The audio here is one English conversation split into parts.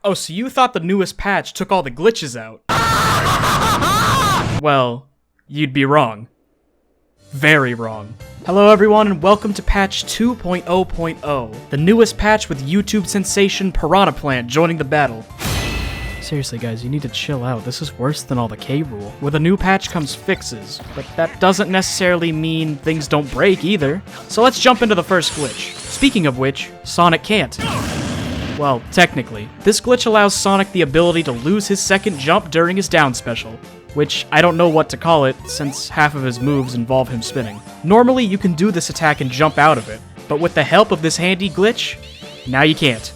Oh, so you thought the newest patch took all the glitches out? Well, you'd be wrong. Very wrong. Hello everyone and welcome to patch 2.0.0, the newest patch with YouTube sensation Piranha Plant joining the battle. Seriously guys, you need to chill out. This is worse than all the K Rool. With a new patch comes fixes, but that doesn't necessarily mean things don't break either. So let's jump into the first glitch. Speaking of which, Sonic can't. Well, technically. This glitch allows Sonic the ability to lose his second jump during his down special, which I don't know what to call it since half of his moves involve him spinning. Normally you can do this attack and jump out of it, but with the help of this handy glitch, now you can't.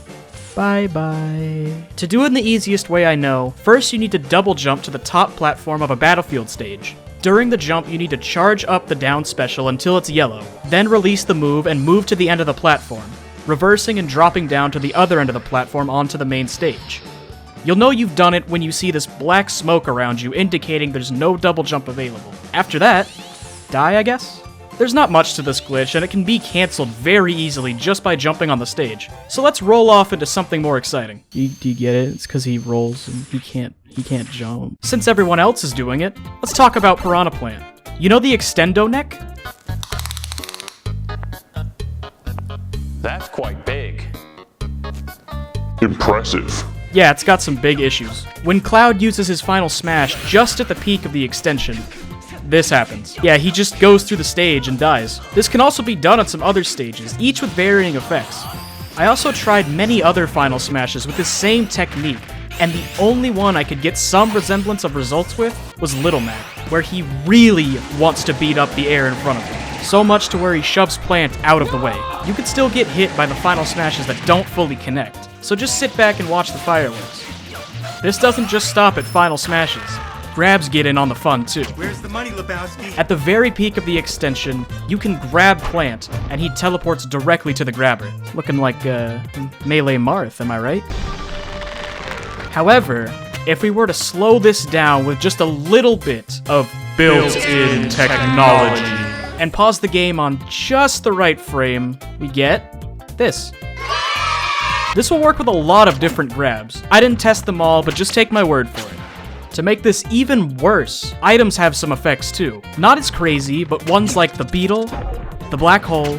Bye-bye. To do it in the easiest way I know, first you need to double jump to the top platform of a battlefield stage. During the jump, you need to charge up the down special until it's yellow, then release the move and move to the end of the platform, reversing and dropping down to the other end of the platform onto the main stage. You'll know you've done it when you see this black smoke around you indicating there's no double jump available. After that, die I guess? There's not much to this glitch, and it can be cancelled very easily just by jumping on the stage. So let's roll off into something more exciting. Do you get it? It's because he rolls and he can't jump. Since everyone else is doing it, let's talk about Piranha Plant. You know the extendo neck? That's quite big. Impressive. Yeah, it's got some big issues. When Cloud uses his final smash just at the peak of the extension, this happens. Yeah, he just goes through the stage and dies. This can also be done on some other stages, each with varying effects. I also tried many other final smashes with this same technique, and the only one I could get some resemblance of results with was Little Mac, where he really wants to beat up the air in front of him. So much to where he shoves Plant out of the way. You could still get hit by the final smashes that don't fully connect, so just sit back and watch the fireworks. This doesn't just stop at final smashes. Grabs get in on the fun too. Where's the money, Lebowski? At the very peak of the extension, you can grab Plant, and he teleports directly to the grabber. Looking like, Melee Marth, am I right? However, if we were to slow this down with just a little bit of built-in technology, and pause the game on just the right frame, we get this. This will work with a lot of different grabs. I didn't test them all, but just take my word for it. To make this even worse, items have some effects too. Not as crazy, but ones like the beetle, the black hole,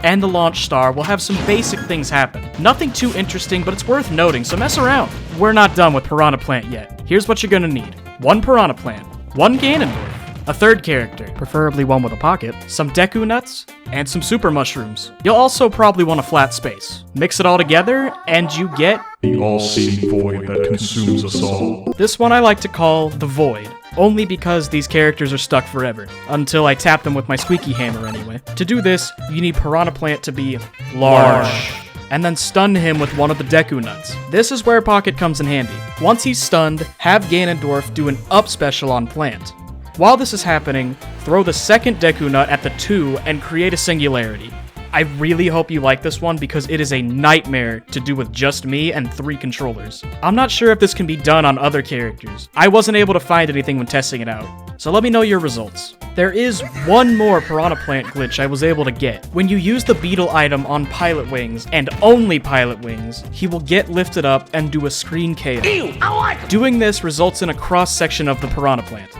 and the launch star will have some basic things happen. Nothing too interesting, but it's worth noting, so mess around. We're not done with Piranha Plant yet. Here's what you're gonna need. 1 Piranha Plant, 1 Ganondorf, a third character, preferably one with a pocket, some Deku Nuts, and some Super Mushrooms. You'll also probably want a flat space. Mix it all together, and you get The all-seeing void that consumes us all. this one I like to call the Void, only because these characters are stuck forever, until I tap them with my squeaky hammer anyway. To do this, you need Piranha Plant to be large, and then stun him with one of the Deku Nuts. This is where Pocket comes in handy. Once he's stunned, have Ganondorf do an up special on Plant. While this is happening, throw the second Deku Nut at the 2 and create a singularity. I really hope you like this one because it is a nightmare to do with just me and 3 controllers. I'm not sure if this can be done on other characters. I wasn't able to find anything when testing it out, so let me know your results. There is one more Piranha Plant glitch I was able to get. When you use the beetle item on Pilot Wings, and only Pilot Wings, he will get lifted up and do a screen KO. Ew, I like him. Doing this results in a cross-section of the Piranha Plant.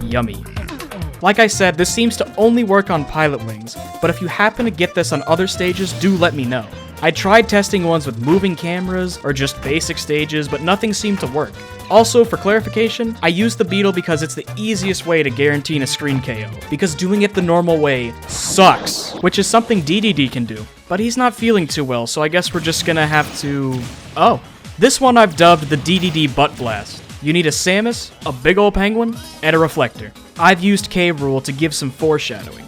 Yummy. Like I said, this seems to only work on Pilot Wings, but if you happen to get this on other stages, do let me know. I tried testing ones with moving cameras or just basic stages, but nothing seemed to work. Also, for clarification, I use the beetle because it's the easiest way to guarantee a screen KO, because doing it the normal way sucks, which is something Dedede can do. But he's not feeling too well, so I guess we're just gonna have to... Oh. This one I've dubbed the Dedede Butt Blast. You need a Samus, a big ol' penguin, and a reflector. I've used K Rool to give some foreshadowing.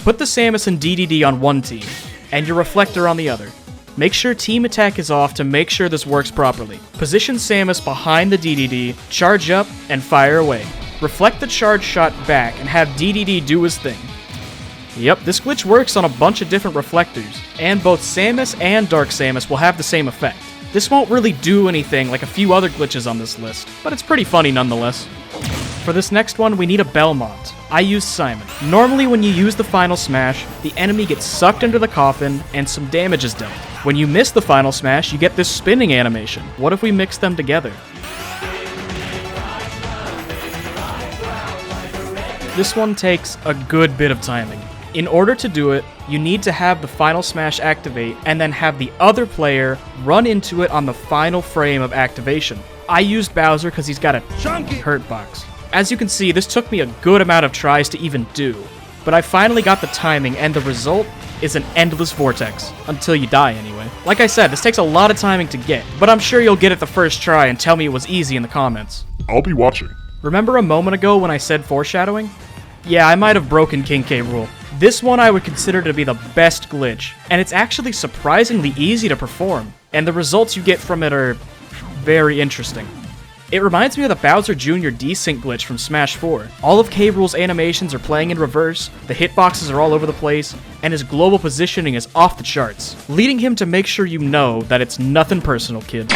Put the Samus and Dedede on one team, and your reflector on the other. Make sure team attack is off to make sure this works properly. Position Samus behind the Dedede, charge up, and fire away. Reflect the charge shot back and have Dedede do his thing. Yep, this glitch works on a bunch of different reflectors, and both Samus and Dark Samus will have the same effect. This won't really do anything like a few other glitches on this list, but it's pretty funny nonetheless. For this next one, we need a Belmont. I used Simon. Normally when you use the final smash, the enemy gets sucked into the coffin and some damage is dealt. When you miss the final smash, you get this spinning animation. What if we mix them together? This one takes a good bit of timing. In order to do it, you need to have the final smash activate and then have the other player run into it on the final frame of activation. I used Bowser because he's got a hurt box. As you can see, this took me a good amount of tries to even do, but I finally got the timing and the result is an endless vortex. Until you die anyway. Like I said, this takes a lot of timing to get, but I'm sure you'll get it the first try and tell me it was easy in the comments. I'll be watching. Remember a moment ago when I said foreshadowing? Yeah, I might have broken King K. Rool. This one I would consider to be the best glitch, and it's actually surprisingly easy to perform, and the results you get from it are very interesting. It reminds me of the Bowser Jr. desync glitch from Smash 4. All of K. Rool's animations are playing in reverse, the hitboxes are all over the place, and his global positioning is off the charts, leading him to make sure you know that it's nothing personal, kid.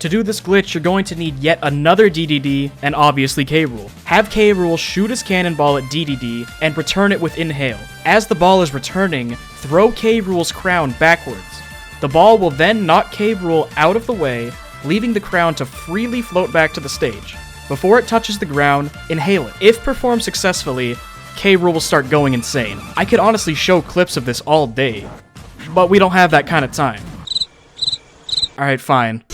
To do this glitch, you're going to need yet another Dedede, and obviously K. Rool. Have K. Rool shoot his cannonball at Dedede, and return it with Inhale. As the ball is returning, throw K. Rool's crown backwards. The ball will then knock K. Rool out of the way, leaving the crown to freely float back to the stage. Before it touches the ground, inhale it. If performed successfully, K. Rool will start going insane. I could honestly show clips of this all day, but we don't have that kind of time. Alright, fine.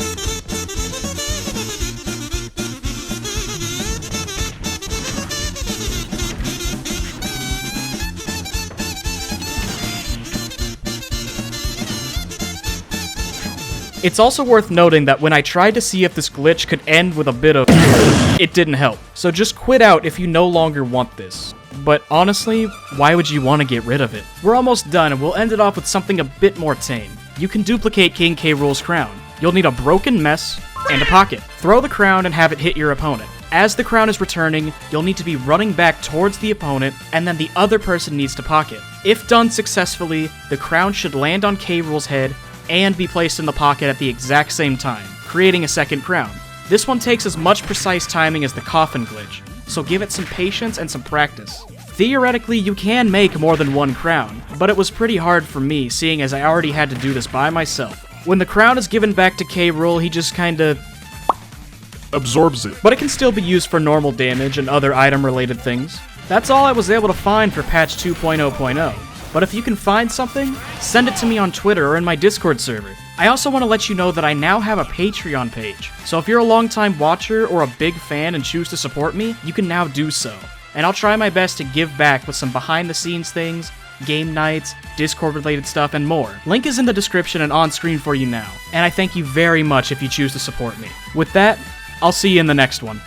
It's also worth noting that when I tried to see if this glitch could end with a bit of it didn't help. So just quit out if you no longer want this. But honestly, why would you want to get rid of it? We're almost done and we'll end it off with something a bit more tame. You can duplicate King K. Rool's crown. You'll need a broken mess and a pocket. Throw the crown and have it hit your opponent. As the crown is returning, you'll need to be running back towards the opponent, and then the other person needs to pocket. If done successfully, the crown should land on K. Rool's head and be placed in the pocket at the exact same time, creating a second crown. This one takes as much precise timing as the coffin glitch, so give it some patience and some practice. Theoretically, you can make more than one crown, but it was pretty hard for me, seeing as I already had to do this by myself. When the crown is given back to K. Rool, he just kinda absorbs it. But it can still be used for normal damage and other item-related things. That's all I was able to find for patch 2.0.0. But if you can find something, send it to me on Twitter or in my Discord server. I also want to let you know that I now have a Patreon page, so if you're a longtime watcher or a big fan and choose to support me, you can now do so. And I'll try my best to give back with some behind-the-scenes things, game nights, Discord-related stuff, and more. Link is in the description and on screen for you now, and I thank you very much if you choose to support me. With that, I'll see you in the next one.